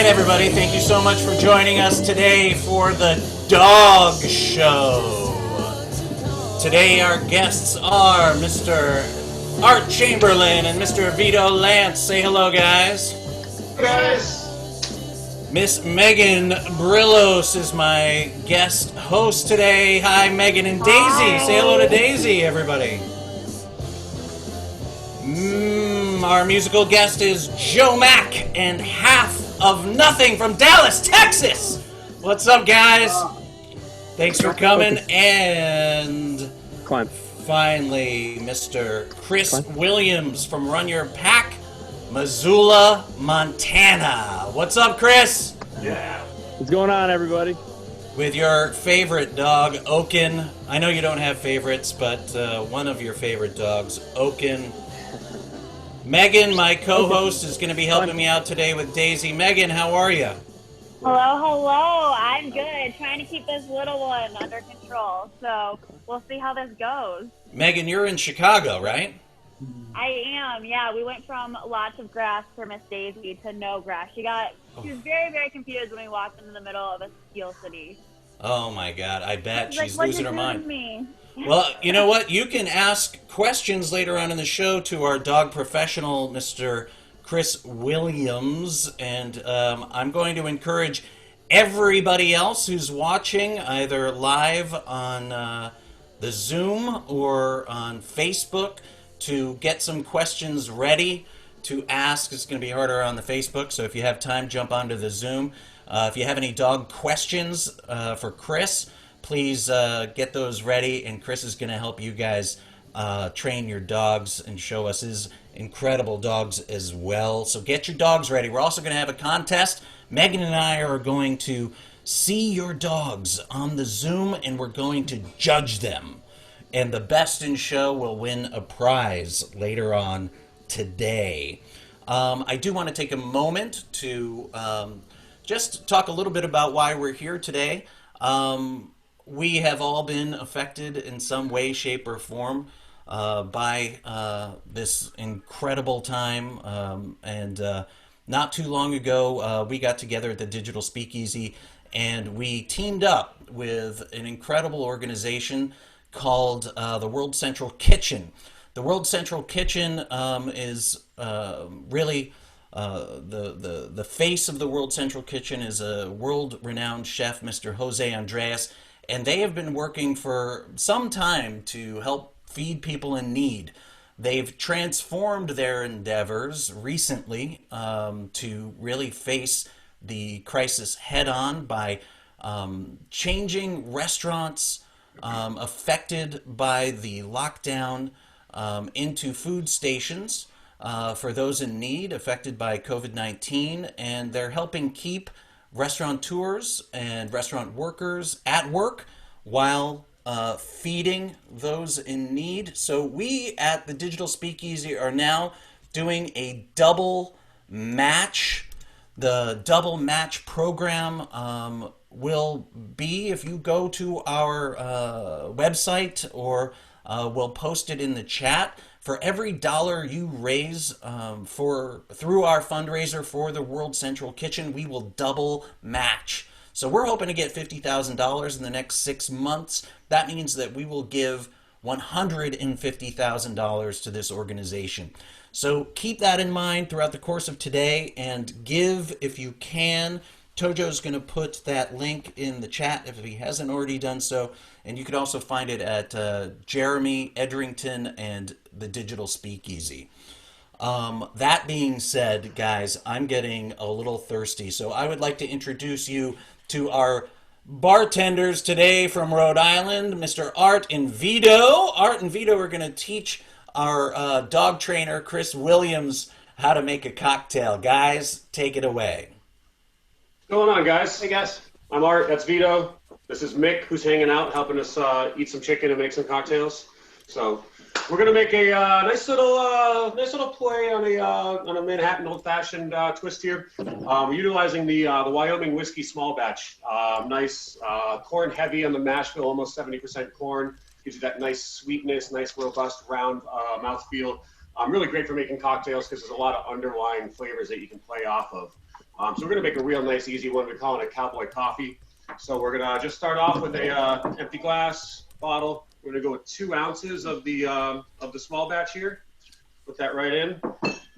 right, everybody. Thank you so much for joining us today for the Dog Show. Today, our guests are Mr. Art Chamberlain and Mr. Vito Lantz. Say hello, guys. Guys. Miss Megan Brillos is my guest host today. Hi, Megan and Daisy. Say hello to Daisy, everybody. Our musical guest is Joe Mack and Half of Nothing from Dallas, Texas. What's up, guys? Thanks for coming. And finally, Mr. Chris Williams from Run Your Pack, Missoula, Montana. What's up, Chris? Yeah. What's going on, everybody? With your favorite dog, Oaken. I know you don't have favorites, but one of your favorite dogs, Oaken. Megan, my co-host, is going to be helping me out today with Daisy. Megan, how are you? Hello. I'm good. Trying to keep this little one under control. So we'll see how this goes. Megan, you're in Chicago, right? I am. Yeah, we went from lots of grass for Miss Daisy to no grass. She was very, very confused when we walked into the middle of a steel city. Oh my God! I bet she's like, losing her mind. Me? Well, you know what? You can ask questions later on in the show to our dog professional, Mr. Chris Williams, and I'm going to encourage everybody else who's watching, either live on the Zoom or on Facebook, to get some questions ready to ask. It's going to be harder on the Facebook, so if you have time, jump onto the Zoom. If you have any dog questions for Chris, please get those ready, and Chris is going to help you guys train your dogs and show us his incredible dogs as well. So get your dogs ready. We're also going to have a contest. Megan and I are going to see your dogs on the Zoom, and we're going to judge them. And the best in show will win a prize later on today. I do want to take a moment to just talk a little bit about why we're here today. We have all been affected in some way, shape, or form by this incredible time. And not too long ago, we got together at the Digital Speakeasy, and we teamed up with an incredible organization called the World Central Kitchen. The World Central Kitchen is really the face of the World Central Kitchen is a world-renowned chef, Mr. Jose Andres, and they have been working for some time to help feed people in need. They've transformed their endeavors recently to really face the crisis head-on by changing restaurants affected by the lockdown into food stations for those in need affected by COVID-19, and they're helping keep restaurateurs and restaurant workers at work while feeding those in need. So we at the Digital Speakeasy are now doing a double match. The double match program will be, if you go to our website, or we'll post it in the chat, for every $1 you raise through our fundraiser for the World Central Kitchen, we will double match. So we're hoping to get $50,000 in the next 6 months. That means that we will give $150,000 to this organization. So keep that in mind throughout the course of today, and give if you can. Tojo's going to put that link in the chat if he hasn't already done so. And you can also find it at Jeremy Edrington and the Digital Speakeasy. That being said, guys, I'm getting a little thirsty. So I would like to introduce you to our bartenders today from Rhode Island, Mr. Art and Vito. Art and Vito are going to teach our dog trainer, Chris Williams, how to make a cocktail. Guys, take it away. What's going on, guys? Hey, guys. I'm Art. That's Vito. This is Mick, who's hanging out, helping us eat some chicken and make some cocktails. So we're gonna make a nice little play on a Manhattan old-fashioned twist here. We're utilizing the Wyoming whiskey small batch. Nice corn heavy on the mash bill, almost 70% corn. Gives you that nice sweetness, nice robust round mouthfeel. Really great for making cocktails because there's a lot of underlying flavors that you can play off of. So we're gonna make a real nice, easy one. We're calling it Cowboy Coffee. So we're gonna just start off with a empty glass bottle. We're gonna go with 2 ounces of the small batch here. Put that right in.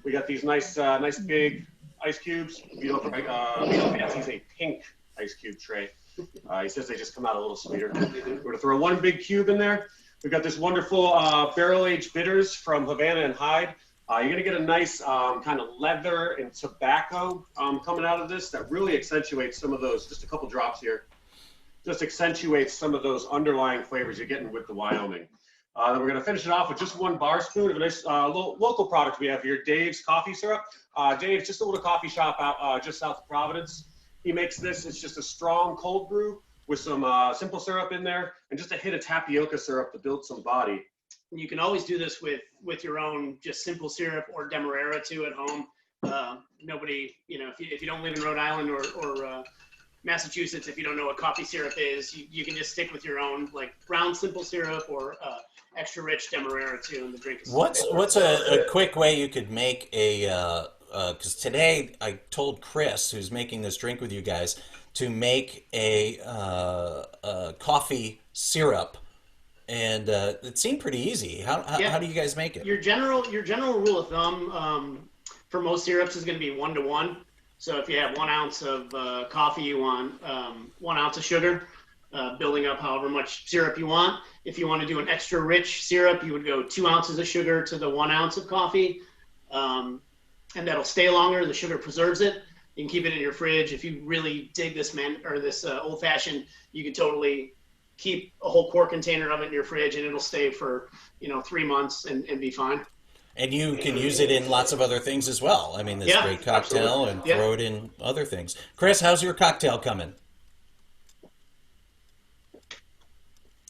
We got these nice big ice cubes. Vito fancies a pink ice cube tray. He says they just come out a little sweeter. We're gonna throw 1 big cube in there. We've got this wonderful barrel-aged bitters from Havana and Hyde. You're gonna get a nice kind of leather and tobacco coming out of this that really accentuates some of those, just a couple drops here, just accentuates some of those underlying flavors you're getting with the Wyoming. Then we're gonna finish it off with just 1 bar spoon of a nice local product we have here, Dave's coffee syrup. Dave's just a little coffee shop out just south of Providence. He makes this, it's just a strong cold brew with some simple syrup in there and just a hit of tapioca syrup to build some body. You can always do this with your own just simple syrup or demerara too at home. Nobody, if you don't live in Rhode Island or Massachusetts, if you don't know what coffee syrup is, you can just stick with your own like brown simple syrup or extra rich demerara too, and the drink is. What's a quick way you could make a? Because today I told Chris, who's making this drink with you guys, to make a coffee syrup, and it seemed pretty easy. How do you guys make it? Your general rule of thumb for most syrups is going to be 1 to 1. So if you have 1 ounce of coffee, you want 1 ounce of sugar, building up however much syrup you want. If you want to do an extra rich syrup, you would go 2 ounces of sugar to the 1 ounce of coffee, and that'll stay longer. The sugar preserves it. You can keep it in your fridge. If you really dig this old fashioned, you can totally keep a whole quart container of it in your fridge, and it'll stay for 3 months and be fine. And you can use it in lots of other things as well. I mean, this great cocktail, and throw it in other things. Chris, how's your cocktail coming?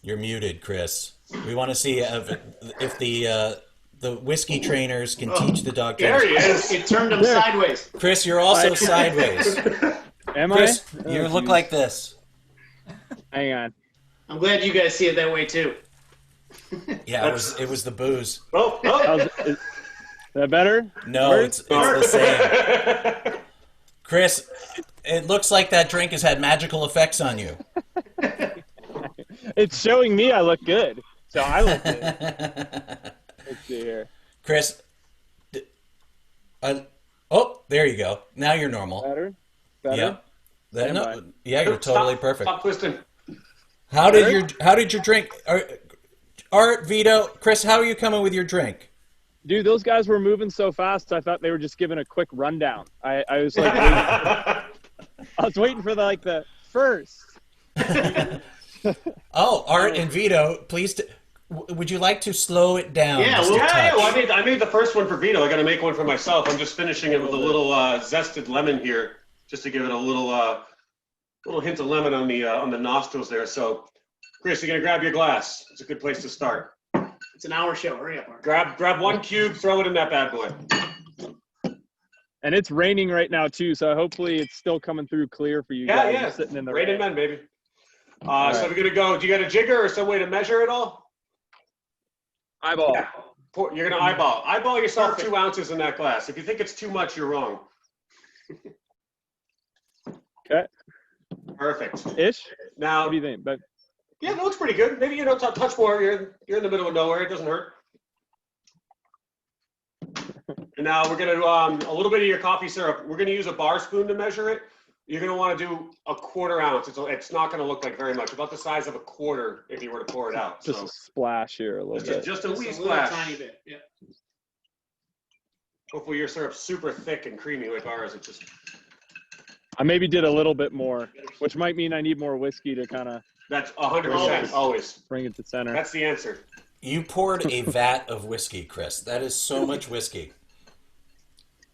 You're muted, Chris. We want to see if the whiskey trainers can teach the dog trainers. There he is. It turned them sideways. Chris, you're also sideways. Am Chris, I? you look like this. Hang on. I'm glad you guys see it that way too. Yeah, it was the booze. Is that better? No, it's the same. Chris, it looks like that drink has had magical effects on you. It's showing me I look good, so I look good. Let's see here. Chris, there you go. Now you're normal. Better? Yep. You're totally perfect. Stop twisting. How did your drink? Art, Vito, Chris, how are you coming with your drink? Dude, those guys were moving so fast. I thought they were just giving a quick rundown. I was like, I was waiting for the first. Oh, Art and Vito, please. Would you like to slow it down? Yeah, Well, I made the first one for Vito. I got to make one for myself. I'm just finishing it with a little zested lemon here, just to give it a little hint of lemon on the nostrils there. So, Chris, you're gonna grab your glass. It's a good place to start. It's an hour show. Hurry up, Art. Grab 1 cube, throw it in that bad boy. And it's raining right now too, so hopefully it's still coming through clear for you guys. Yeah. Sitting in the Rain rain. and men, baby. So we're gonna go. Do you got a jigger or some way to measure it all? Eyeball. Yeah. You're gonna eyeball yourself 2 ounces in that glass. If you think it's too much, you're wrong. Okay. Perfect. Ish. Now, What do you think? But yeah, it looks pretty good. Maybe touch more. You're in the middle of nowhere. It doesn't hurt. And now we're gonna do a little bit of your coffee syrup. We're gonna use a bar spoon to measure it. You're gonna want to do a 1/4 ounce. It's not gonna look like very much. About the size of a quarter if you were to pour it out. just a splash here, a little bit. Just a wee Just a splash. little tiny bit. Yeah. Hopefully your syrup's super thick and creamy like ours. It just. I maybe did a little bit more, which might mean I need more whiskey to kind of That's 100% always. bring it to center. That's the answer. You poured a vat of whiskey, Chris. That is so much whiskey.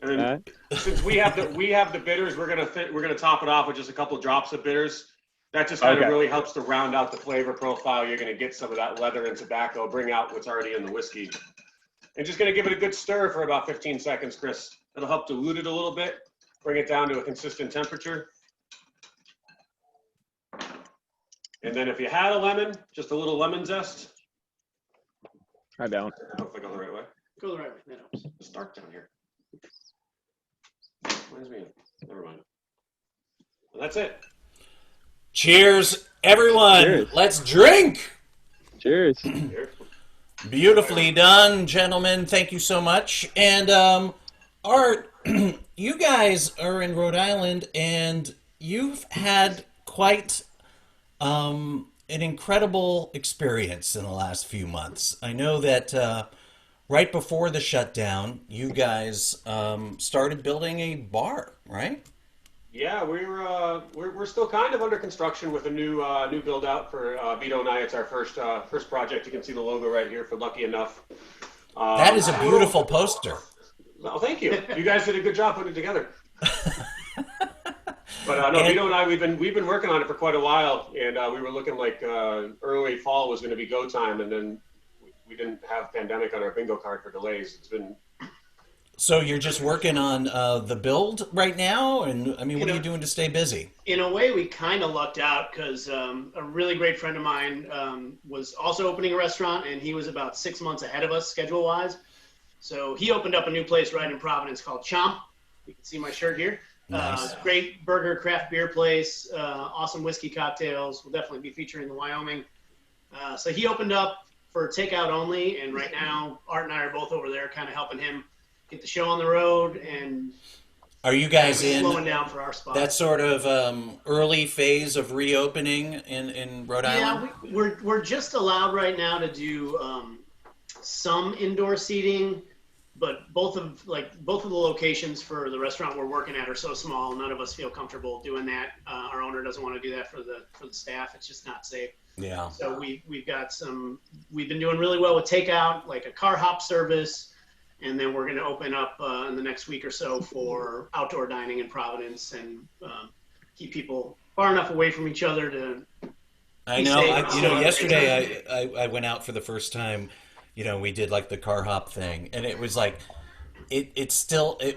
And then, since we have the bitters, we're gonna top it off with just a couple drops of bitters. That just kind of really helps to round out the flavor profile. You're gonna get some of that leather and tobacco, bring out what's already in the whiskey, and just gonna give it a good stir for about 15 seconds, Chris. That'll help dilute it a little bit, bring it down to a consistent temperature. And then if you had a lemon, just a little lemon zest. I don't. Hopefully I go the right way. Go the right way. That helps. It's dark down here. Reminds me of, never mind. Well, that's it. Cheers, everyone. Cheers. Let's drink. Cheers. Here. Beautifully done, gentlemen. Thank you so much. And Art, you guys are in Rhode Island, and you've had quite an incredible experience in the last few months. I know that right before the shutdown, you guys started building a bar, right? Yeah, we're still kind of under construction with a new build out for Vito and I. It's our first project. You can see the logo right here for Lucky Enough. That is a beautiful poster. Well, thank you. You guys did a good job putting it together. But no, Vito and I, we've been working on it for quite a while, and we were looking like early fall was going to be go time, and then we didn't have pandemic on our bingo card for delays. It's been. So you're just working on the build right now, and I mean, what are you doing to stay busy? In a way, we kind of lucked out because a really great friend of mine was also opening a restaurant, and he was about 6 months ahead of us schedule-wise. So he opened up a new place right in Providence called Chomp. You can see my shirt here. Nice. Great burger, craft beer place, awesome whiskey cocktails. We'll definitely be featuring the Wyoming. So he opened up for takeout only, and right now Art and I are both over there kind of helping him get the show on the road, and Are you guys in slowing down for our spot. that sort of early phase of reopening in Rhode Island? Yeah, we're just allowed right now to do some indoor seating, but both of the locations for the restaurant we're working at are so small, none of us feel comfortable doing that. Our owner doesn't want to do that for the staff. It's just not safe. Yeah. So we've been doing really well with takeout, like a car hop service. And then we're going to open up in the next week or so for outdoor dining in Providence and keep people far enough away from each other to. I know. Yesterday I went out for the first time. We did like the car hop thing, and it was like, it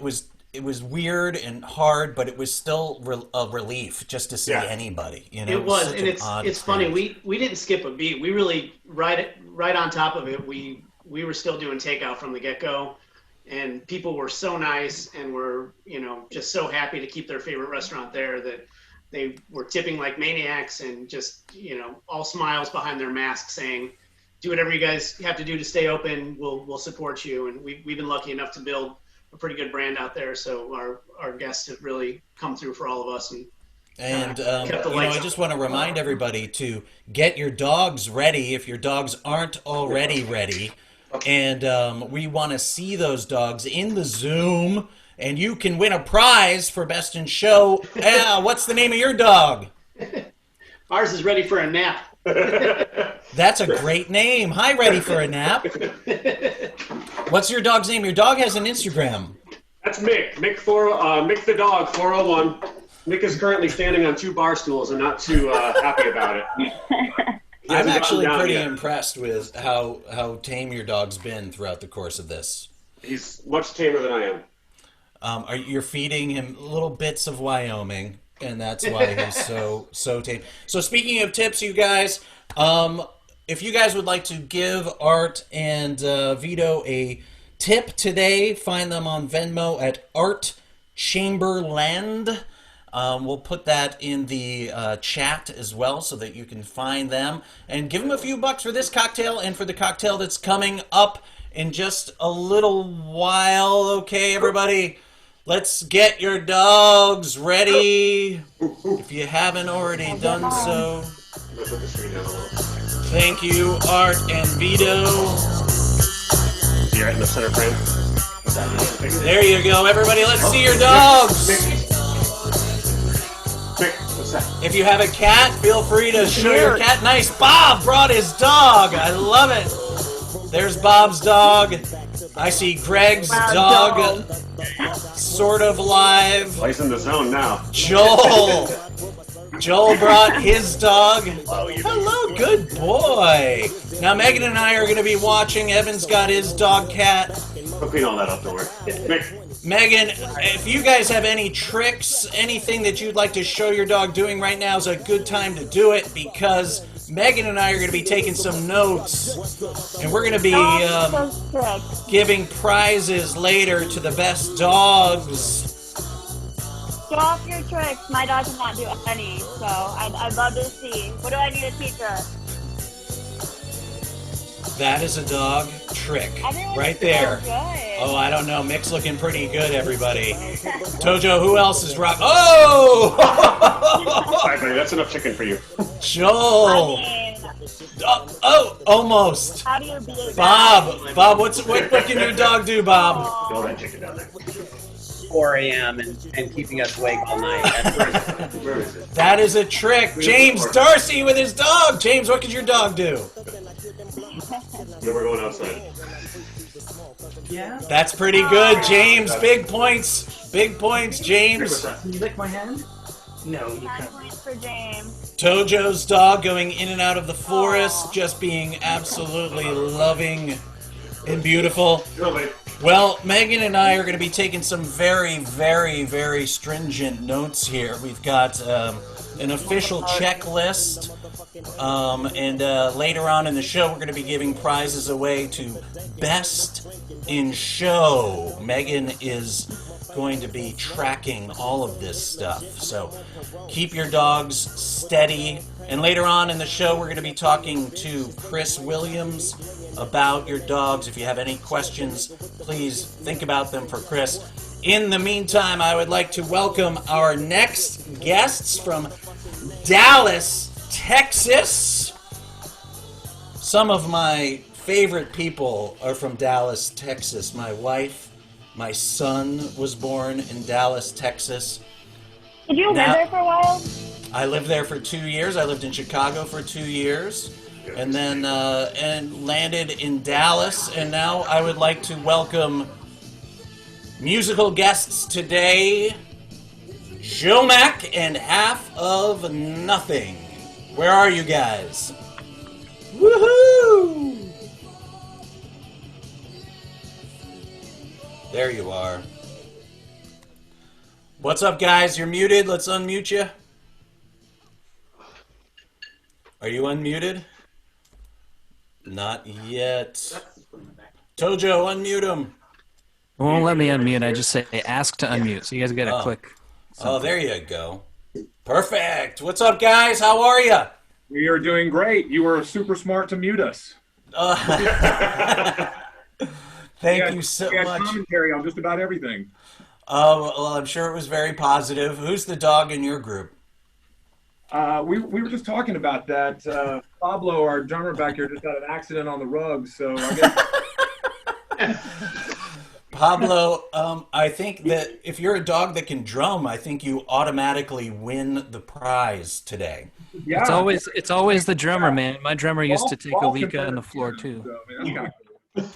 was weird and hard, but it was still a relief just to see anybody. It was, such and an odd it's funny. experience. We didn't skip a beat. We really right on top of it. We were still doing takeout from the get-go, and people were so nice and were, just so happy to keep their favorite restaurant there that they were tipping like maniacs and just, all smiles behind their masks saying, do whatever you guys have to do to stay open. We'll support you. And we've been lucky enough to build a pretty good brand out there. So our guests have really come through for all of us. And I just want to remind everybody to get your dogs ready if your dogs aren't already ready. And we want to see those dogs in the Zoom, and you can win a prize for Best in Show. What's the name of your dog? Ours is Ready for a Nap. That's a great name. Hi, Ready for a Nap. What's your dog's name? Your dog has an Instagram. That's Mick. Mick the dog, 401. Mick is currently standing on 2 bar stools and not too happy about it. I'm actually pretty impressed with how tame your dog's been throughout the course of this. He's much tamer than I am. You're feeding him little bits of Wyoming, and that's why he's so tame. So speaking of tips, you guys, if you guys would like to give Art and Vito a tip today, find them on Venmo at Art Chamberland. We'll put that in the chat as well so that you can find them. And give them a few bucks for this cocktail and for the cocktail that's coming up in just a little while. Okay, everybody? Let's get your dogs ready if you haven't already done so. Thank you, Art and Vito. You're right in the center frame. There you go, everybody. Let's see your dogs. Mick, what's that? If you have a cat, feel free to show your cat. Nice. Bob brought his dog. I love it. There's Bob's dog. I see Greg's dog. Sort of live. He's in the zone now. Joel brought his dog. Hello, good boy. Now Megan and I are going to be watching. Evan's got his dog cat. I'll clean all that up, don't worry. Mick. Megan, if you guys have any tricks, anything that you'd like to show your dog doing right now is a good time to do it because Megan and I are going to be taking some notes, and we're going to be So strict. giving prizes later to the best dogs. Show off your tricks. My dog cannot do any, so I'd love to see. What do I need to teach her? That is a dog trick Everyone's right so there. good. Oh, I don't know. Mick's looking pretty good, everybody. Tojo, who else is rock? Oh! All right, buddy, that's enough chicken for you. Joel. I mean, Oh, almost. how do you beat it? Bob, what can your dog do, Bob? Throw that chicken down there. 4 a.m. and keeping us awake all night. Where is it? That is a trick. James Darcy with his dog. James, what could your dog do? Yeah, we're going outside. Yeah? That's pretty good, James. Big points. Big points, James. Can you lick my hand? No, you 9 can't. points for James. Tojo's dog going in and out of the forest, just being absolutely loving and beautiful. Go, buddy. Well, Megan and I are going to be taking some very, very, very stringent notes here. We've got an official checklist, and later on in the show, we're going to be giving prizes away to Best in Show. Megan is going to be tracking all of this stuff, so keep your dogs steady. And later on in the show, we're going to be talking to Chris Williams about your dogs. If you have any questions, please think about them for Chris. In the meantime, I would like to welcome our next guests from Dallas, Texas. Some of my favorite people are from Dallas, Texas. My wife, my son was born in Dallas, Texas. Did you live Now- there for a while? I lived there for 2 years. I lived in Chicago for 2 years, and then and landed in Dallas. And now I would like to welcome musical guests today, Joe Mack and Half of Nothing. Where are you guys? Woohoo! There you are. What's up, guys? You're muted. Let's unmute you. Are you unmuted? Not yet. Tojo, unmute him. It won't let me unmute. I just say ask to unmute. So you guys got to click. Oh, there you go. Perfect. What's up, guys? How are you? We are doing great. You were super smart to mute us. Thank you so we had much. commentary on just about everything. Well, I'm sure it was very positive. Who's the dog in your group? We were just talking about that. Pablo, our drummer back here, just had an accident on the rug. So I guess Pablo, I think that if you're a dog that can drum, I think you automatically win the prize today. yeah, It's always the drummer, man. My drummer used to take a Ball leak can on the play floor too, too. so, I mean, that's kinda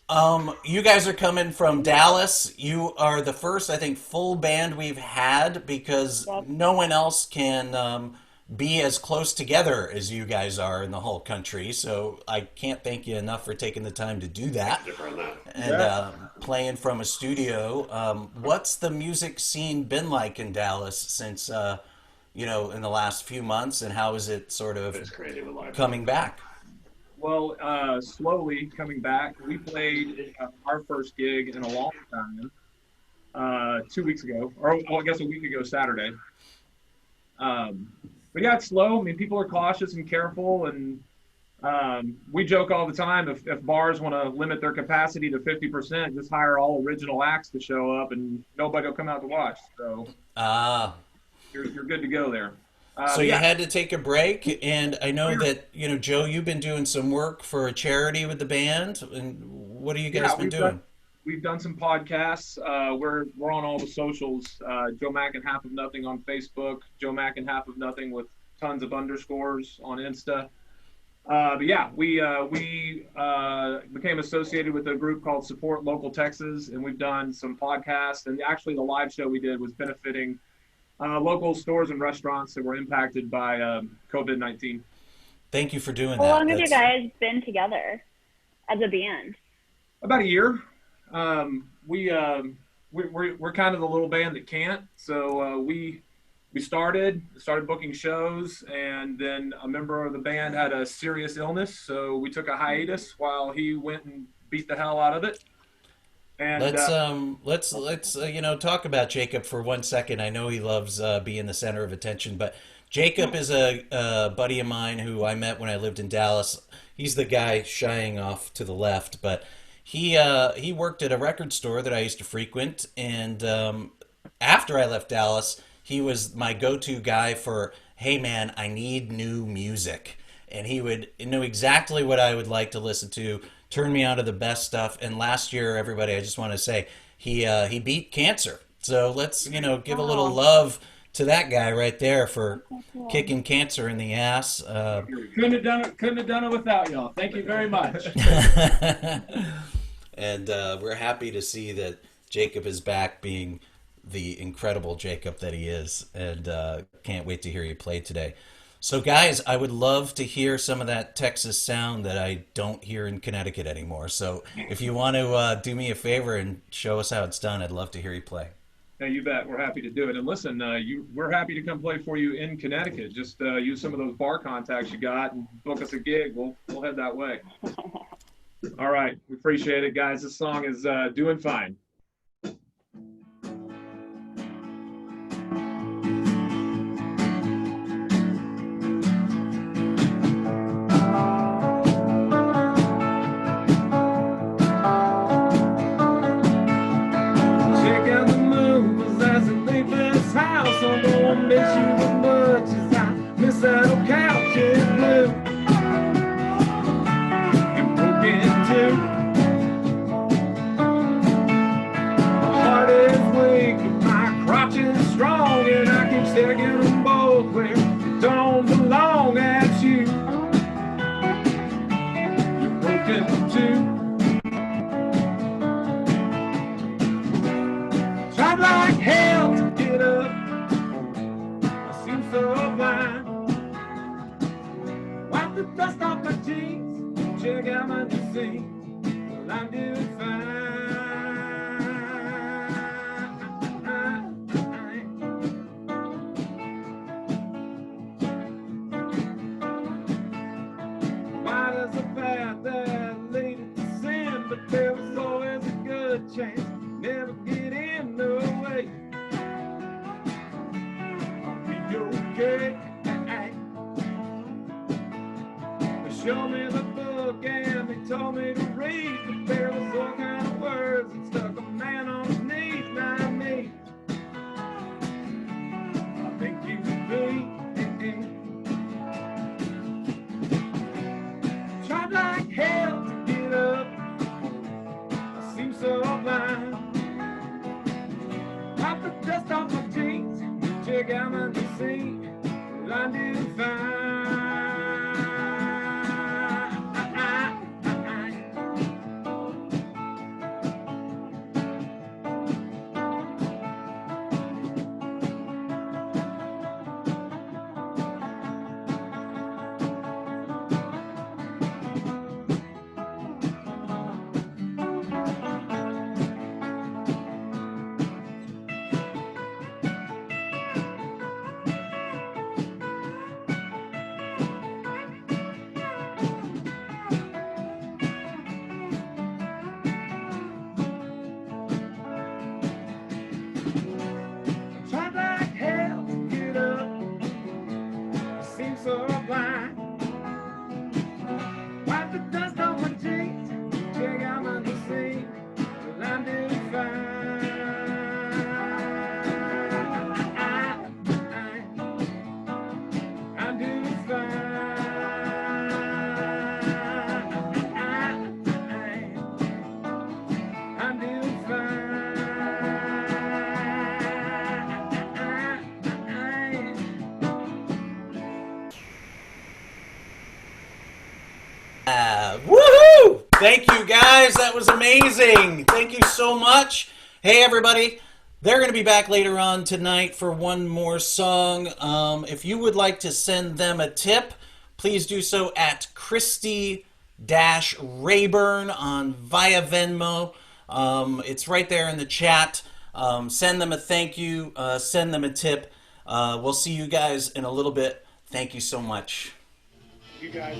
cool. You guys are coming from Dallas. You are the first, I think, full band we've had because no one else can be as close together as you guys are in the whole country. So I can't thank you enough for taking the time to do that Different on that. and playing from a studio. What's the music scene been like in Dallas since, in the last few months, and how is it sort of It's crazy with live. coming back? Well, slowly coming back. We played our first gig in a long time 2 weeks ago, or I guess a week ago Saturday. But yeah, it's slow. I mean, people are cautious and careful, and we joke all the time if bars want to limit their capacity to 50%, just hire all original acts to show up, and nobody will come out to watch. So you're good to go there. So you yeah. had to take a break, and I know that, Joe, you've been doing some work for a charity with the band, and what have you guys been doing? We've done some podcasts. We're on all the socials. Joe Mack and Half of Nothing on Facebook. Joe Mack and Half of Nothing with tons of underscores on Insta. But yeah, we became associated with a group called Support Local Texas, and we've done some podcasts. And actually, the live show we did was benefiting local stores and restaurants that were impacted by COVID-19. Thank you for doing How that. long have you guys been together as a band? About a year. We're kind of the little band that can't. So we we started booking shows, and then a member of the band had a serious illness, so we took a hiatus while he went and beat the hell out of it. And let's talk about Jacob for 1 second. I know he loves being the center of attention, but Jacob is a buddy of mine who I met when I lived in Dallas. He's the guy shying off to the left, but he worked at a record store that I used to frequent, and after I left Dallas, he was my go-to guy for, hey man, I need new music. And he would know exactly what I would like to listen to, turn me on to the best stuff. And last year, everybody, I just want to say, he beat cancer. So let's, give a little love to that guy right there for kicking cancer in the ass. Couldn't have done it without y'all. Thank you very much. And we're happy to see that Jacob is back being the incredible Jacob that he is, and can't wait to hear you play today. So guys, I would love to hear some of that Texas sound that I don't hear in Connecticut anymore. So if you want to do me a favor and show us how it's done, I'd love to hear you play. Hey, you bet. We're happy to do it. And listen, we're happy to come play for you in Connecticut. Just use some of those bar contacts you got and book us a gig. We'll head that way. All right. We appreciate it, guys. This song is Doing Fine. Thank you, guys. That was amazing. Thank you so much. Hey, everybody. They're going to be back later on tonight for one more song. If you would like to send them a tip, please do so at Christy-Rayburn on via Venmo. It's right there in the chat. Send them a thank you. Send them a tip. We'll see you guys in a little bit. Thank you so much. You guys.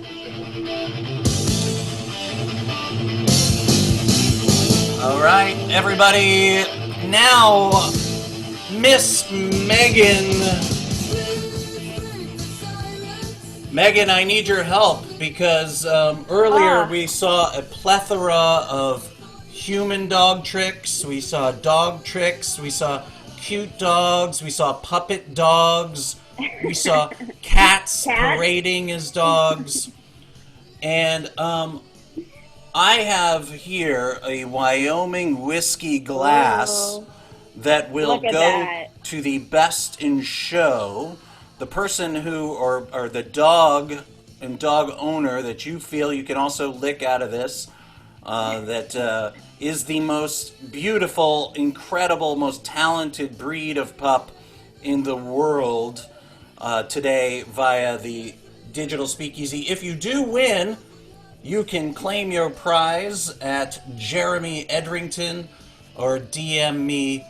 All right, everybody. Now, Miss Megan. Megan, I need your help because earlier we saw a plethora of human dog tricks. We saw dog tricks. We saw cute dogs. We saw puppet dogs. We saw cats parading as dogs. And I have here a Wyoming whiskey glass that will go to the best in show. The person who, or the dog and dog owner that you feel you can also lick out of this, that is the most beautiful, incredible, most talented breed of pup in the world today via the digital Speakeasy. If you do win, you can claim your prize at Jeremy Edrington or DM me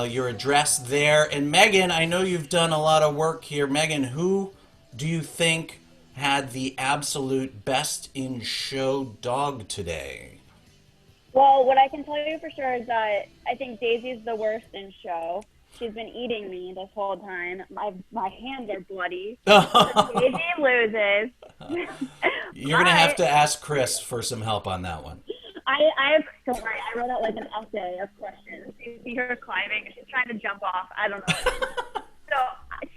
your address there. And Megan, I know you've done a lot of work here. Megan, who do you think had the absolute best in show dog today? Well, what I can tell you for sure is that I think Daisy's the worst in show. She's been eating me this whole time. My hands are bloody. Daisy loses. You're going to have to ask Chris for some help on that one. Don't worry, I wrote out like an essay of questions. You see her climbing, she's trying to jump off. I don't know. So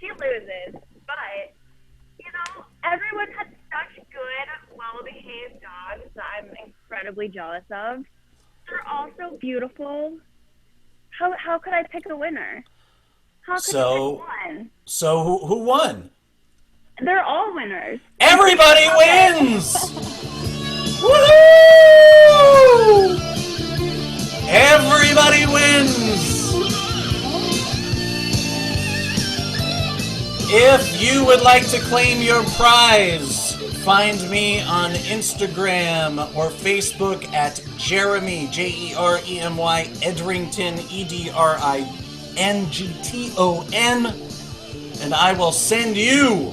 she loses, but everyone had such good, well-behaved dogs that I'm incredibly jealous of. They're all so beautiful. How could I pick a winner? How could I pick one? So who won? They're all winners. Everybody wins! Woohoo! Everybody wins! If you would like to claim your prize, find me on Instagram or Facebook at Jeremy, Jeremy, Edrington, Edrington, and I will send you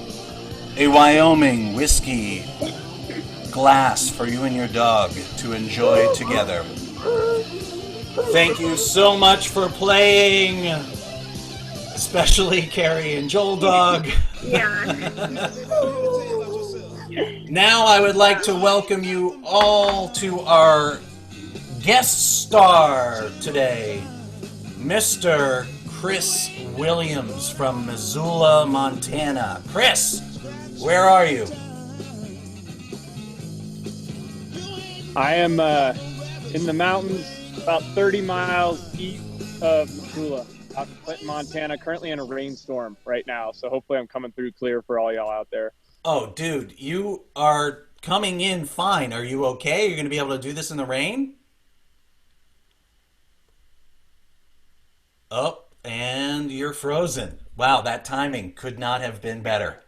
a Wyoming whiskey glass for you and your dog to enjoy together. Thank you so much for playing, especially Carrie and Joel Dog. Yeah. Now I would like to welcome you all to our guest star today, Mr. Chris Williams from Missoula, Montana. Chris, where are you? I am in the mountains about 30 miles east of Missoula, out in Clinton, Montana, currently in a rainstorm right now. So hopefully I'm coming through clear for all y'all out there. Oh, dude, you are coming in fine. Are you okay? You're going to be able to do this in the rain? Oh, and you're frozen. Wow, that timing could not have been better.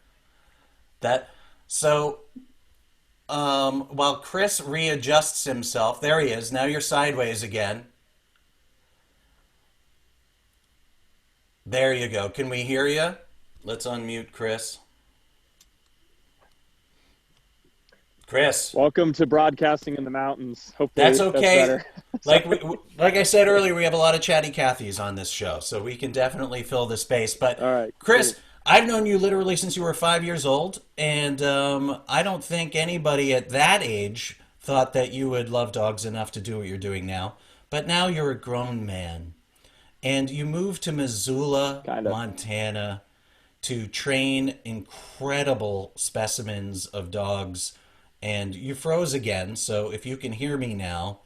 While Chris readjusts himself, there he is. Now you're sideways again. There you go. Can we hear you? Let's unmute Chris. Chris. Welcome to broadcasting in the mountains. Hopefully that's okay. That's better. like I said earlier, we have a lot of chatty Cathys on this show, so we can definitely fill the space. But all right, Chris, cool. I've known you literally since you were 5 years old, and I don't think anybody at that age thought that you would love dogs enough to do what you're doing now. But now you're a grown man, and you moved to Missoula, Montana, to train incredible specimens of dogs. And you froze again, so if you can hear me now,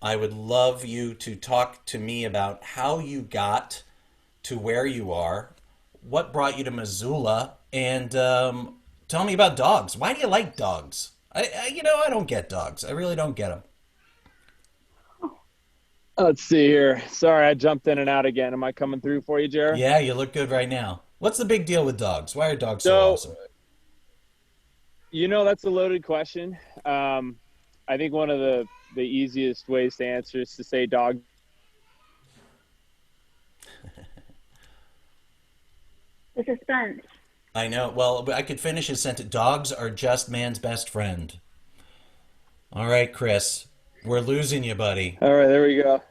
I would love you to talk to me about how you got to where you are, what brought you to Missoula, and tell me about dogs. Why do you like dogs? I don't get dogs. I really don't get them. Let's see here. Sorry, I jumped in and out again. Am I coming through for you, Jared? Yeah, you look good right now. What's the big deal with dogs? Why are dogs so awesome? That's a loaded question. I think one of the easiest ways to answer is to say dog. The suspense. I know. Well, I could finish his sentence. Dogs are just man's best friend. All right, Chris. We're losing you, buddy. All right, there we go.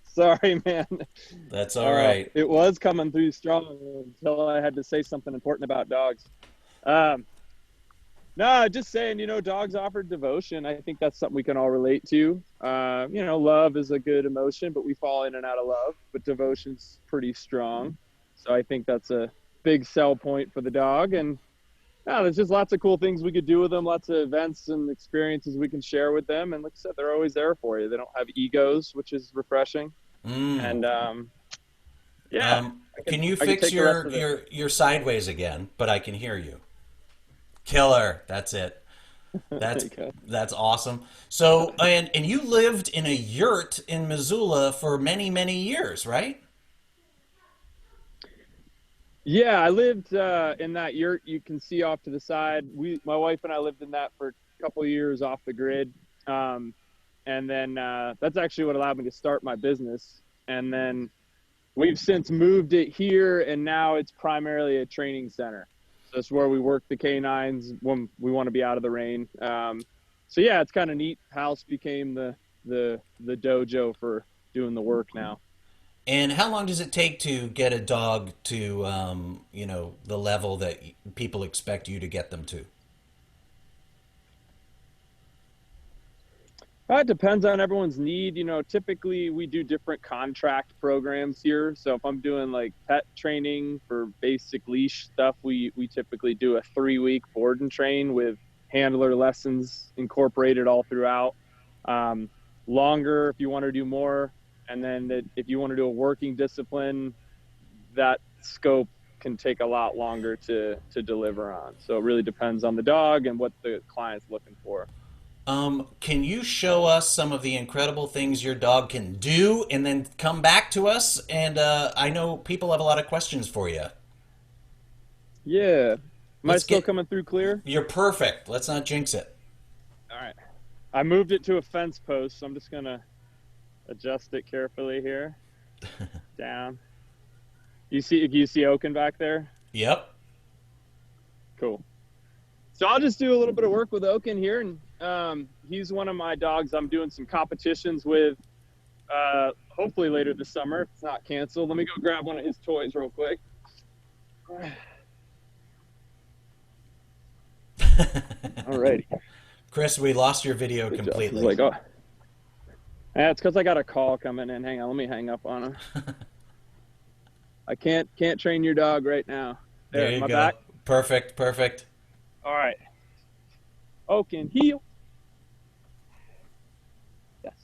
Sorry, man. That's all right. It was coming through strong until I had to say something important about dogs. No, just saying, dogs offer devotion. I think that's something we can all relate to. Love is a good emotion, but we fall in and out of love. But devotion's pretty strong. So I think that's a big sell point for the dog. And there's just lots of cool things we could do with them, lots of events and experiences we can share with them. And like I said, they're always there for you. They don't have egos, which is refreshing. And can you fix your sideways again? But I can hear you. Killer. That's it. That's awesome. So, and you lived in a yurt in Missoula for many, many years, right? Yeah, I lived in that yurt you can see off to the side. My wife and I lived in that for a couple of years off the grid. And then that's actually what allowed me to start my business. And then we've since moved it here, and now it's primarily a training center. So it's where we work the canines when we want to be out of the rain. So yeah, it's kind of neat. House became the dojo for doing the work now. And how long does it take to get a dog to, the level that people expect you to get them to? It depends on everyone's need. Typically we do different contract programs here. So if I'm doing like pet training for basic leash stuff, we typically do a 3-week board and train with handler lessons incorporated all throughout. Longer if you want to do more. And then if you want to do a working discipline, that scope can take a lot longer to deliver on. So it really depends on the dog and what the client's looking for. Can you show us some of the incredible things your dog can do and then come back to us? And I know people have a lot of questions for you. Yeah. Am I still coming through clear? You're perfect. Let's not jinx it. All right. I moved it to a fence post, so I'm just going to adjust it carefully here. Down. You see Oaken back there? Yep. Cool. So I'll just do a little bit of work with Oaken here, and he's one of my dogs I'm doing some competitions with hopefully later this summer if it's not canceled. Let me go grab one of his toys real quick. Alrighty. Chris, we lost your video completely. Yeah, it's because I got a call coming in. Hang on, let me hang up on him. I can't train your dog right now. There you go. Back? Perfect. All right. Oaken, heel. Yes.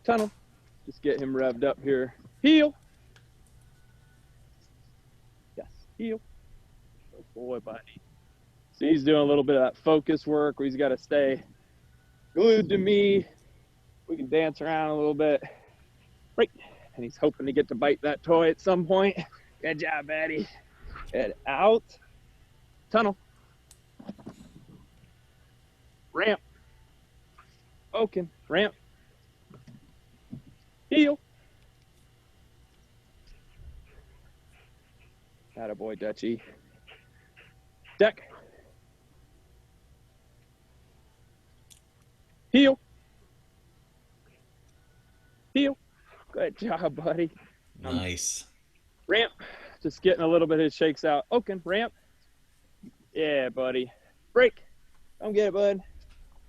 Tunnel. Just get him revved up here. Heel. Yes. Heel. Good boy, buddy. So he's doing a little bit of that focus work where he's got to stay glued to me. We can dance around a little bit. Right. And he's hoping to get to bite that toy at some point. Good job, buddy. Head out. Tunnel. Ramp. Oaken. Ramp. Heel. Attaboy, Dutchie. Deck. Heel. Heel. Good job, buddy. Nice. Ramp. Just getting a little bit of his shakes out. Oaken. Ramp. Yeah, buddy. Break. Come get it, bud.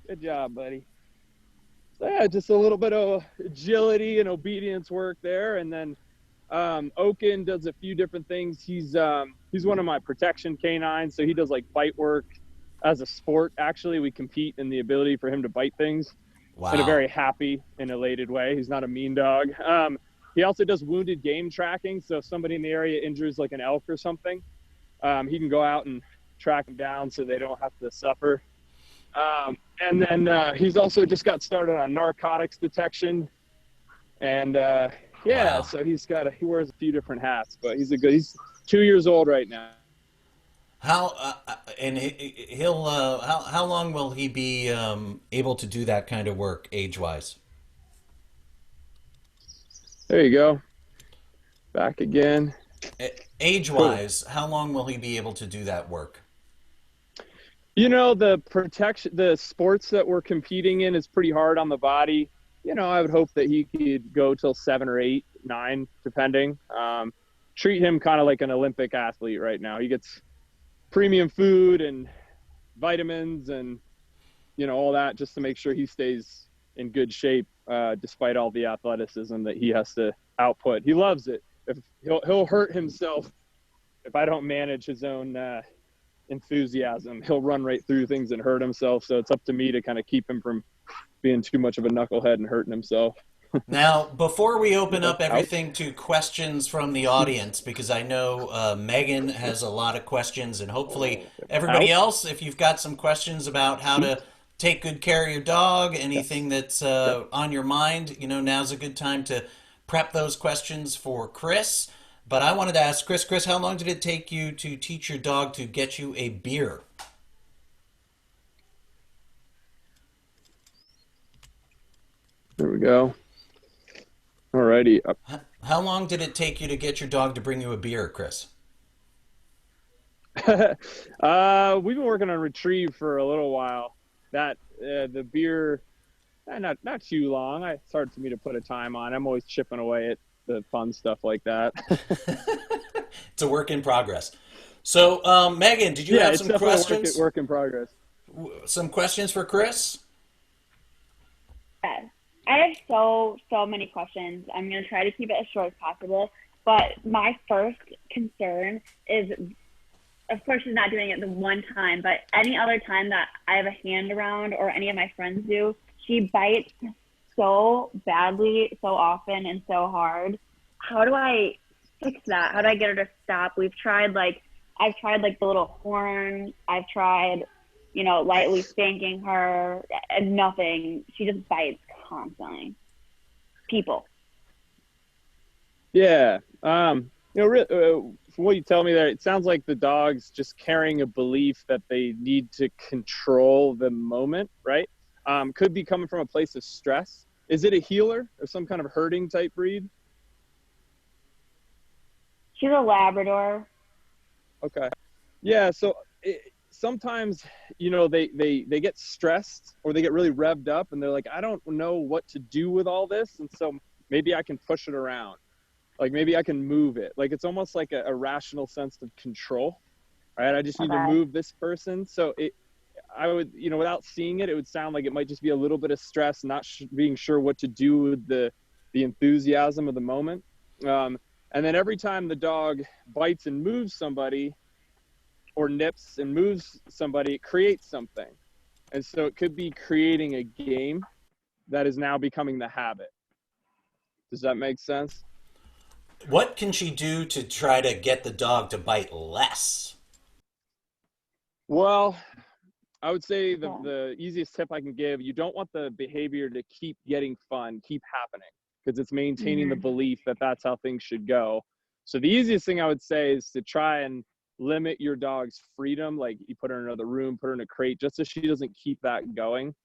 Good job, buddy. So yeah, just a little bit of agility and obedience work there. And then Oaken does a few different things. He's one of my protection canines, so he does like bite work as a sport. Actually, we compete in the ability for him to bite things. Wow. In a very happy and elated way. He's not a mean dog. He also does wounded game tracking. So if somebody in the area injures like an elk or something, he can go out and track them down so they don't have to suffer. And then he's also just got started on narcotics detection. And wow. So he wears a few different hats, but he's 2 years old right now. How how long will he be able to do that kind of work age-wise? There you go. Back again. Age-wise, how long will he be able to do that work? You know, the sports that we're competing in is pretty hard on the body. You know, I would hope that he could go till 7 or 8, 9, depending. Treat him kind of like an Olympic athlete right now. He gets premium food and vitamins and, you know, all that just to make sure he stays in good shape, despite all the athleticism that he has to output. He loves it. If he'll hurt himself if I don't manage his own enthusiasm. He'll run right through things and hurt himself. So it's up to me to kind of keep him from being too much of a knucklehead and hurting himself. Now, before we open up everything to questions from the audience, because I know Megan has a lot of questions, and hopefully everybody else, if you've got some questions about how to take good care of your dog, anything that's on your mind, you know, now's a good time to prep those questions for Chris. But I wanted to ask Chris, how long did it take you to teach your dog to get you a beer? There we go. Alrighty. How long did it take you to get your dog to bring you a beer, Chris? We've been working on Retrieve for a little while. That the beer, not too long. It's hard for me to put a time on. I'm always chipping away at the fun stuff like that. It's a work in progress. So, Megan, did you have some questions? Work in progress. Some questions for Chris? Yes. I have so many questions. I'm going to try to keep it as short as possible. But my first concern is, of course, she's not doing it the one time, but any other time that I have a hand around or any of my friends do, she bites so badly, so often, and so hard. How do I fix that? How do I get her to stop? I've tried the little horn. I've tried, you know, lightly spanking her, and nothing. She just bites constantly. People. Yeah. You know, from what you tell me there, it sounds like the dog's just carrying a belief that they need to control the moment, right? Could be coming from a place of stress. Is it a healer or some kind of herding type breed? She's a Labrador. Okay. Yeah. So sometimes, you know, they get stressed or they get really revved up and they're like, I don't know what to do with all this. And so maybe I can push it around. Like maybe I can move it. Like it's almost like a rational sense of control, right? I just need to move this person. So I would, you know, without seeing it, it would sound like it might just be a little bit of stress, not being sure what to do with the enthusiasm of the moment. And then every time the dog bites and moves somebody or nips and moves somebody, it creates something. And so it could be creating a game that is now becoming the habit. Does that make sense? What can she do to try to get the dog to bite less? Well, I would say the easiest tip I can give, you don't want the behavior to keep getting fun, keep happening, because it's maintaining the belief that that's how things should go. So the easiest thing I would say is to try and limit your dog's freedom. Like you put her in another room, put her in a crate, just so she doesn't keep that going.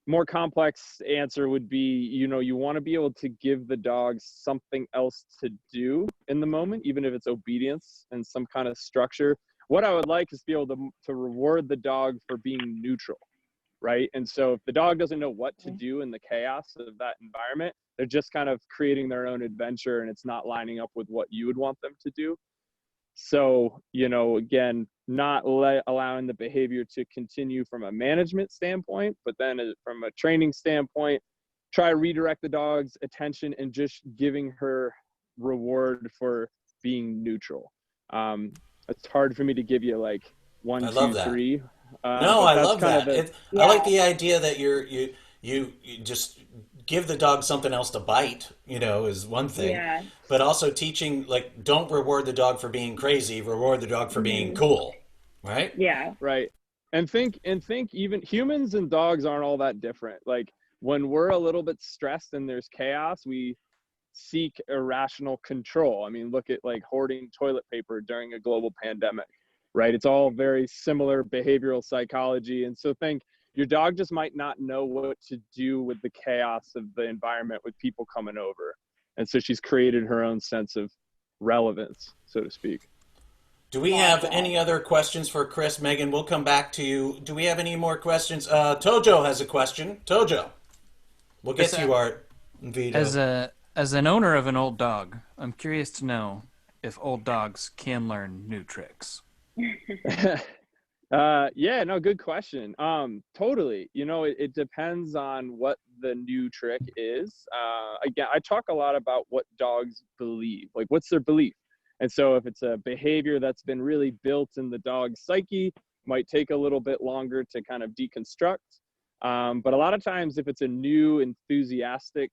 More complex answer would be, you know, you want to be able to give the dog something else to do in the moment, even if it's obedience and some kind of structure. What I would like is to be able to reward the dog for being neutral, right? And so if the dog doesn't know what to do in the chaos of that environment, they're just kind of creating their own adventure and it's not lining up with what you would want them to do. So, you know, again, not allowing the behavior to continue from a management standpoint, but then from a training standpoint, try to redirect the dog's attention and just giving her reward for being neutral. It's hard for me to give you like 1, 2, 3. No, I love that. I like the idea that you just give the dog something else to bite, you know, is one thing. Yeah. But also teaching, like, don't reward the dog for being crazy, reward the dog for being cool, right? Yeah. Right. And think even humans and dogs aren't all that different. Like when we're a little bit stressed and there's chaos, we seek irrational control. I mean, look at like hoarding toilet paper during a global pandemic, right? It's all very similar behavioral psychology. And so your dog just might not know what to do with the chaos of the environment with people coming over. And so she's created her own sense of relevance, so to speak. Do we have any other questions for Chris? Megan, we'll come back to you. Do we have any more questions? Tojo has a question. Tojo, we'll get to you, Art Vito. As an owner of an old dog, I'm curious to know if old dogs can learn new tricks. Yeah, no, good question. Totally. You know, it depends on what the new trick is. Again, I talk a lot about what dogs believe, like what's their belief. And so if it's a behavior that's been really built in the dog's psyche, might take a little bit longer to kind of deconstruct. But a lot of times if it's a new enthusiastic,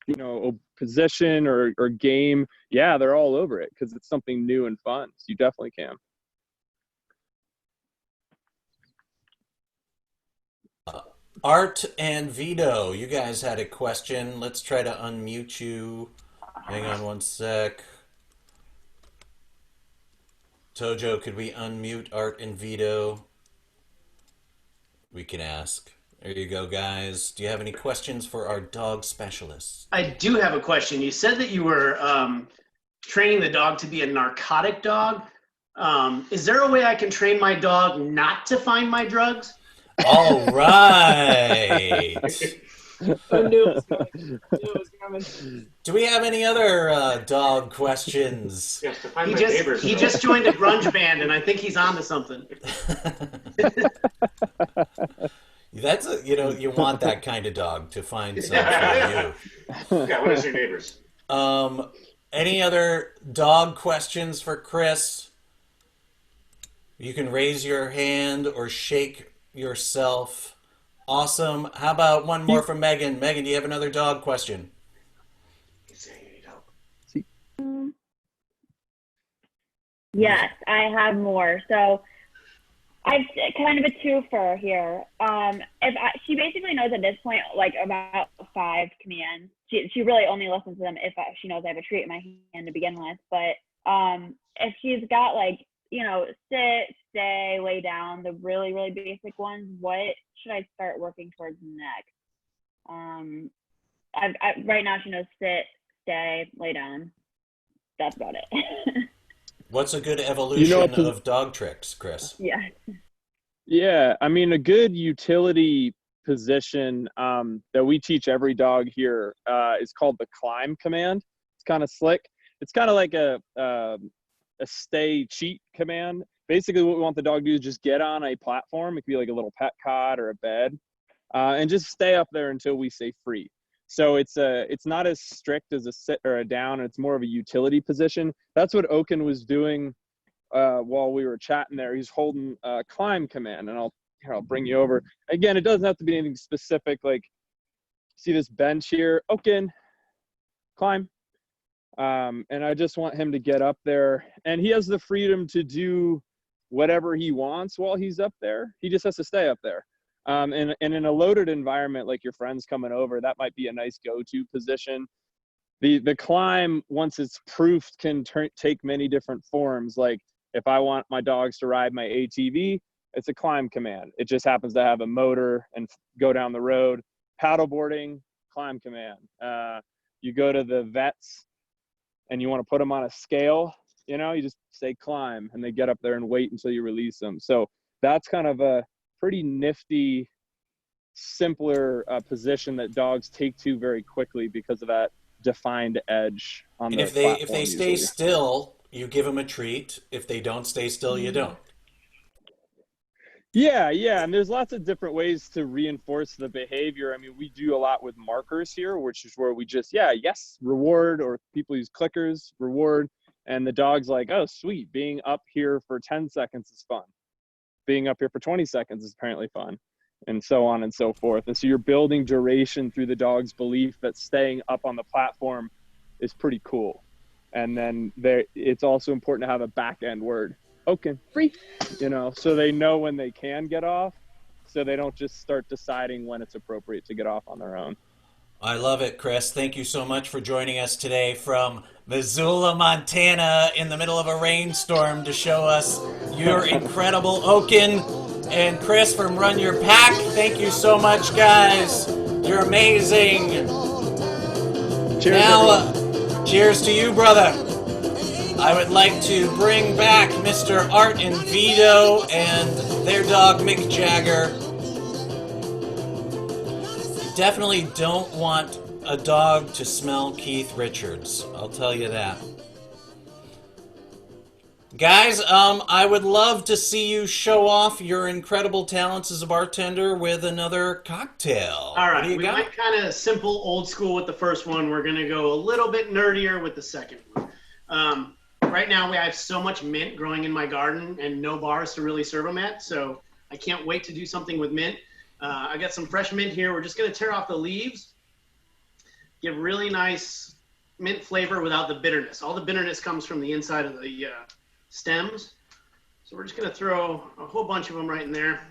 you know, position or game, yeah, they're all over it because it's something new and fun. So you definitely can. Art and Vito, you guys had a question. Let's try to unmute you. Hang on one sec. Tojo, could we unmute Art and Vito? We can ask. There you go, guys. Do you have any questions for our dog specialists? I do have a question. You said that you were training the dog to be a narcotic dog. Is there a way I can train my dog not to find my drugs? All right. I knew it was coming. Do we have any other dog questions? Yes, to find my neighbors. He just joined a grunge band, and I think he's on to something. That's you want that kind of dog to find something for you. Yeah, what is your neighbors? Any other dog questions for Chris? You can raise your hand or shake yourself. Awesome. How about one more from Megan? Megan, do you have another dog question? Yes, I have more. So I've kind of a twofer here. She basically knows at this point, like about 5 commands. She really only listens to them if she knows I have a treat in my hand to begin with. But if she's got like, sit, stay, lay down, the really, really basic ones, what should I start working towards next? Right now she knows sit, stay, lay down. That's about it. What's a good evolution of dog tricks, Chris? Yeah. Yeah, I mean, a good utility position that we teach every dog here is called the climb command. It's kind of slick. It's kind of like a stay cheat command. Basically, what we want the dog to do is just get on a platform. It could be like a little pet cot or a bed, and just stay up there until we say free. So it's not as strict as a sit or a down. It's more of a utility position. That's what Oaken was doing while we were chatting there. He's holding a climb command, and I'll bring you over. Again, it doesn't have to be anything specific. Like, see this bench here? Oaken, climb. And I just want him to get up there, and he has the freedom to do whatever he wants while he's up there. He just has to stay up there. And in a loaded environment, like your friends coming over, that might be a nice go-to position. The climb, once it's proofed, can take many different forms. Like if I want my dogs to ride my ATV, it's a climb command. It just happens to have a motor and go down the road. Paddleboarding, climb command. You go to the vets and you want to put them on a scale, you just say climb, and they get up there and wait until you release them. So that's kind of a pretty nifty, simpler position that dogs take to very quickly because of that defined edge on the platform. If they stay still, you give them a treat. If they don't stay still, you don't. Yeah, and there's lots of different ways to reinforce the behavior. I mean, we do a lot with markers here, which is where we just, yes, reward, or people use clickers, reward, and the dog's like, oh, sweet, being up here for 10 seconds is fun. Being up here for 20 seconds is apparently fun, and so on and so forth. And so you're building duration through the dog's belief that staying up on the platform is pretty cool. And then it's also important to have a back end word. Okay, free, so they know when they can get off, so they don't just start deciding when it's appropriate to get off on their own. I love it, Chris. Thank you so much for joining us today from Missoula, Montana, in the middle of a rainstorm to show us your incredible Oaken. And Chris from Run Your Pack, thank you so much, guys. You're amazing. Cheers, now, cheers to you, brother. I would like to bring back Mr. Art and Vito and their dog Mick Jagger. You definitely don't want a dog to smell Keith Richards. I'll tell you that. Guys, I would love to see you show off your incredible talents as a bartender with another cocktail. All right, What do you we got? went kind of simple, old school with the first one. We're going to go a little bit nerdier with the second one. Right now, we have so much mint growing in my garden and no bars to really serve them at, so I can't wait to do something with mint. I got some fresh mint here. We're just going to tear off the leaves, give really nice mint flavor without the bitterness. All the bitterness comes from the inside of the stems. So we're just going to throw a whole bunch of them right in there.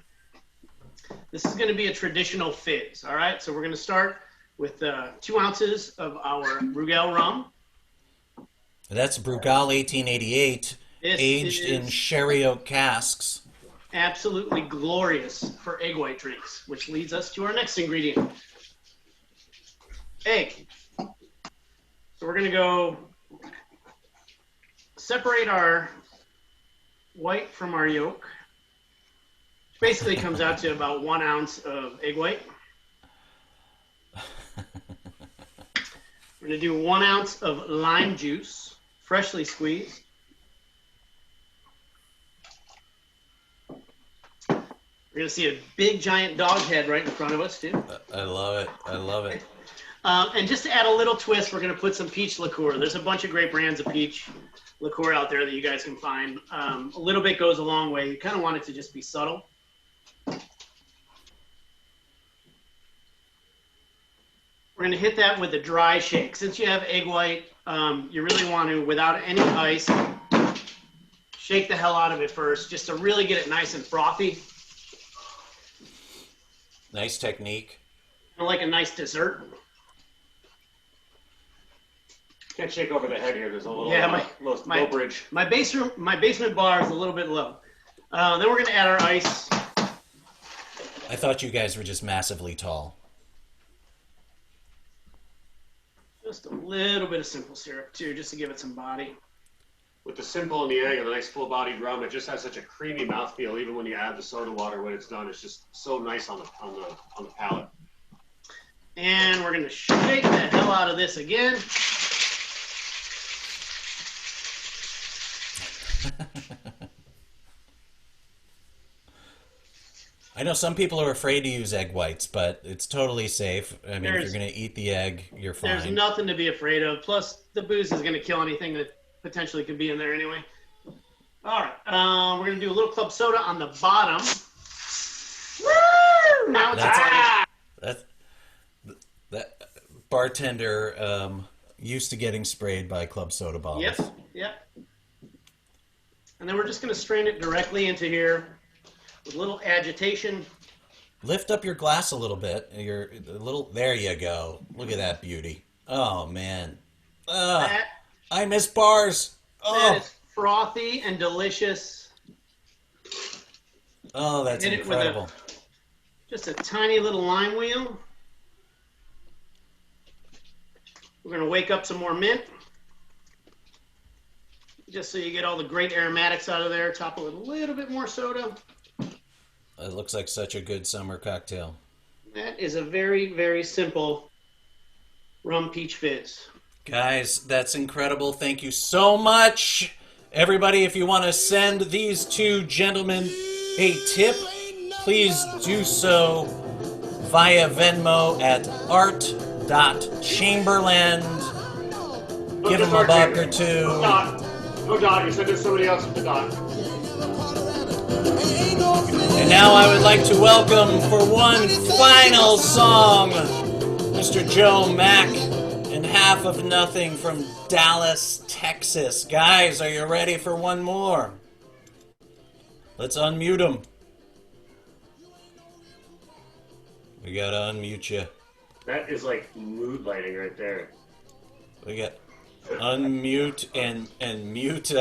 This is going to be a traditional fizz, all right? So we're going to start with 2 ounces of our Brugal rum. That's Brugal 1888, This aged in is sherry oak casks. absolutely glorious for egg white drinks, which leads us to our next ingredient, egg. So we're going to go separate our white from our yolk. Which basically comes out to about 1 ounce of egg white. We're going to do 1 ounce of lime juice, freshly squeezed. We're going to see a big giant dog head right in front of us too. I love it. I love it. And just to add a little twist, we're going to put some peach liqueur. There's a bunch of great brands of peach liqueur out there that you guys can find. A little bit goes a long way. You kind of want it to just be subtle. We're going to hit that with a dry shake. Since you have egg white, you really want to, without any ice, shake the hell out of it first, just to really get it nice and frothy. Nice technique. Kind of like a nice dessert. Can't shake over the head here. There's a little, my low bridge. My basement bar is a little bit low. Then we're going to add our ice. I thought you guys were just massively tall. Just a little bit of simple syrup too, just to give it some body. With the simple and the egg and the nice full-bodied rum, it just has such a creamy mouthfeel. Even when you add the soda water when it's done, it's just so nice on the palate. And we're going to shake the hell out of this again. I know some people are afraid to use egg whites, but it's totally safe. I mean, if you're going to eat the egg, you're fine. There's nothing to be afraid of. Plus, the booze is going to kill anything that potentially could be in there anyway. All right, we're going to do a little club soda on the bottom. Woo! Now it's that bartender used to getting sprayed by club soda bottles. Yep. And then we're just going to strain it directly into here with a little agitation. Lift up your glass a little bit. There you go. Look at that beauty. Oh man. I miss bars. That is frothy and delicious. Oh, that's Hit incredible. It with just a tiny little lime wheel. We're going to wake up some more mint. Just so you get all the great aromatics out of there. Top it with a little bit more soda. It looks like such a good summer cocktail. That is a very, very simple rum peach fizz. Guys, that's incredible. Thank you so much. Everybody, if you want to send these two gentlemen a tip, please do so via Venmo at art.chamberland. Give them a buck or two. No dog. You said there's somebody else with the dog. And now I would like to welcome for one final song, Mr. Joe Mack and Half of Nothing from Dallas, Texas. Guys, are you ready for one more? Let's unmute him. We gotta unmute you. That is like mood lighting right there. We got unmute and mute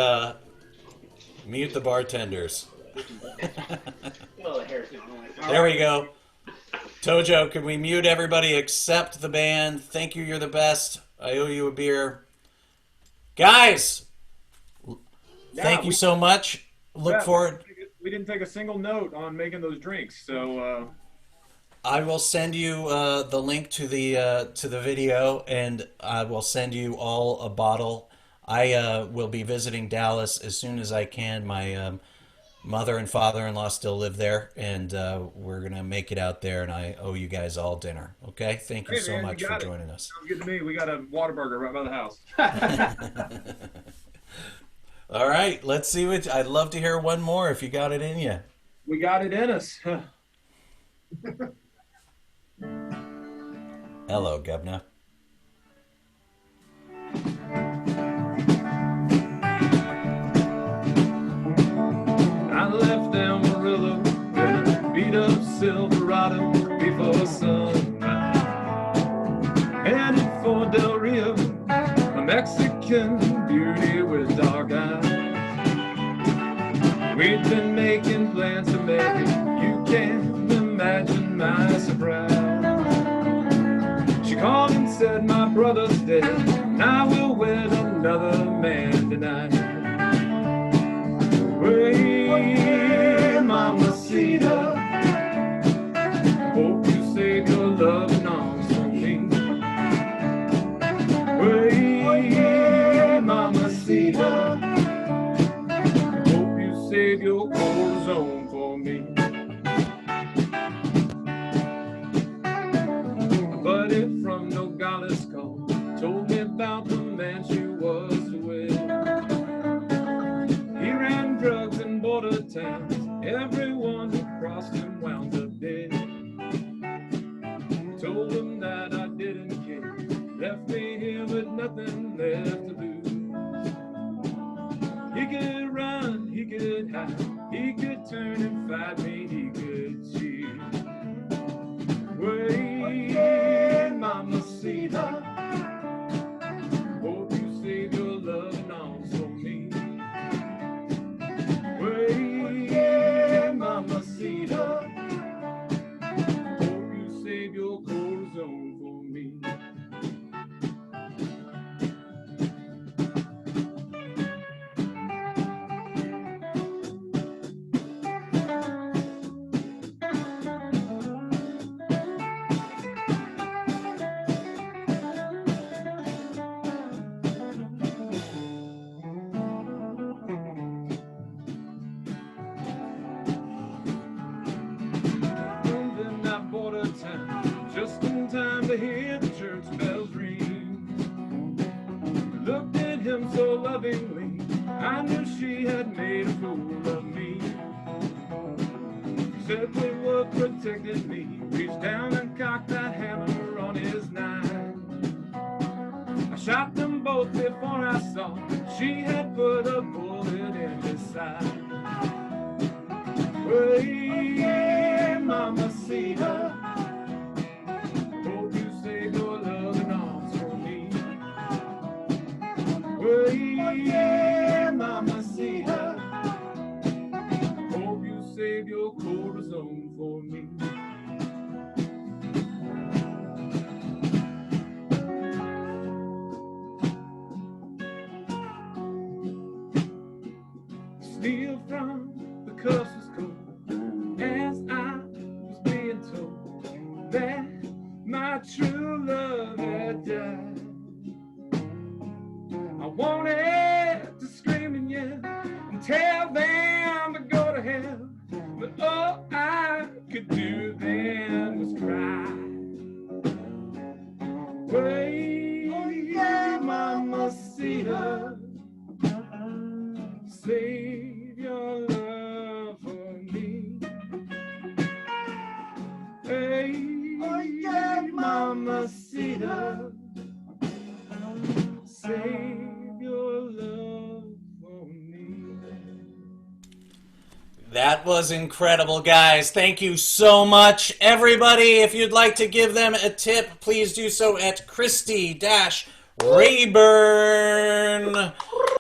mute the bartenders. Well, the hair's not going. There we go. Tojo, can we mute everybody except the band? Thank you, you're the best. I owe you a beer. Guys, Thank you so much. Look forward. We didn't take a single note on making those drinks, so. I will send you the link to the video, and I will send you all a bottle. I will be visiting Dallas as soon as I can. My mother and father-in-law still live there, and we're gonna make it out there. And I owe you guys all dinner. Okay? Thank you so much for joining us. Sounds good to me. We got a Whataburger right by the house. All right, let's see what. I'd love to hear one more if you got it in you. We got it in us. Hello, Governor. I left Amarillo in a beat-up Silverado before sunrise. Headed for Del Rio, a Mexican beauty with dark eyes. We'd been making plans to marry. You can't imagine my surprise. She called and said, my brother's dead, and I will wed another man tonight. Hey, mamacita, hope you save your loving arms for me. Hey, mamacita, hope you save your corazon for me. A buddy from Nogales called, told me about the man she was with. He ran drugs in border towns. Everyone who crossed him wound up dead. Told him that I didn't care. Left me here with nothing left to lose. He could run, he could hide, he could turn and fight me, he could cheat. Wait, mamacita, hope you save your loving arms for me. Wait, mamacita, hope you save your corazon for me. In that border town, just in time to hear the church bells ring. Looked at him so lovingly, I knew she had made a fool of me. Said the word protected me, reached down and cocked that hammer on his knife. I shot them both before I saw she had put a bullet in his side. Hey, mamacita, hope you save your loving arms for me. Hey, mamacita, hope you save your corazon for me. Steal from the cuffs cold, as I was being told that my true love had died. I wanted to scream and yell and tell them to go to hell, but all I could do then was cry. Wait, mamacita, save your love for me. Hey, mamacita, save your love for me. That was incredible, guys. Thank you so much. Everybody, if you'd like to give them a tip, please do so at Christy-Rayburn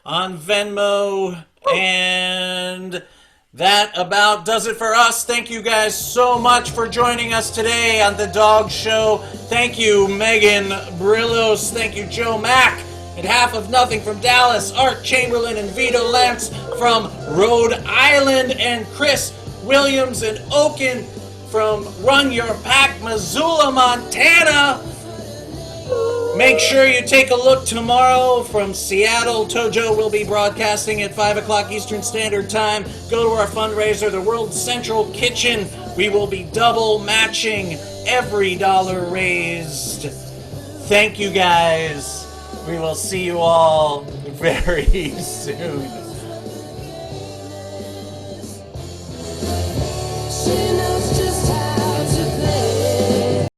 on Venmo. And that about does it for us. Thank you guys so much for joining us today on The Dog Show. Thank you, Megan Brillos. Thank you, Joe Mack. and Half of Nothing from Dallas, Art Chamberlain and Vito Lantz from Rhode Island, and Chris Williams and Oaken from Run Your Pack, Missoula, Montana. Make sure you take a look tomorrow from Seattle. Tojo will be broadcasting at 5 o'clock Eastern Standard Time. Go to our fundraiser, the World Central Kitchen. We will be double matching every dollar raised. Thank you, guys. We will see you all very soon.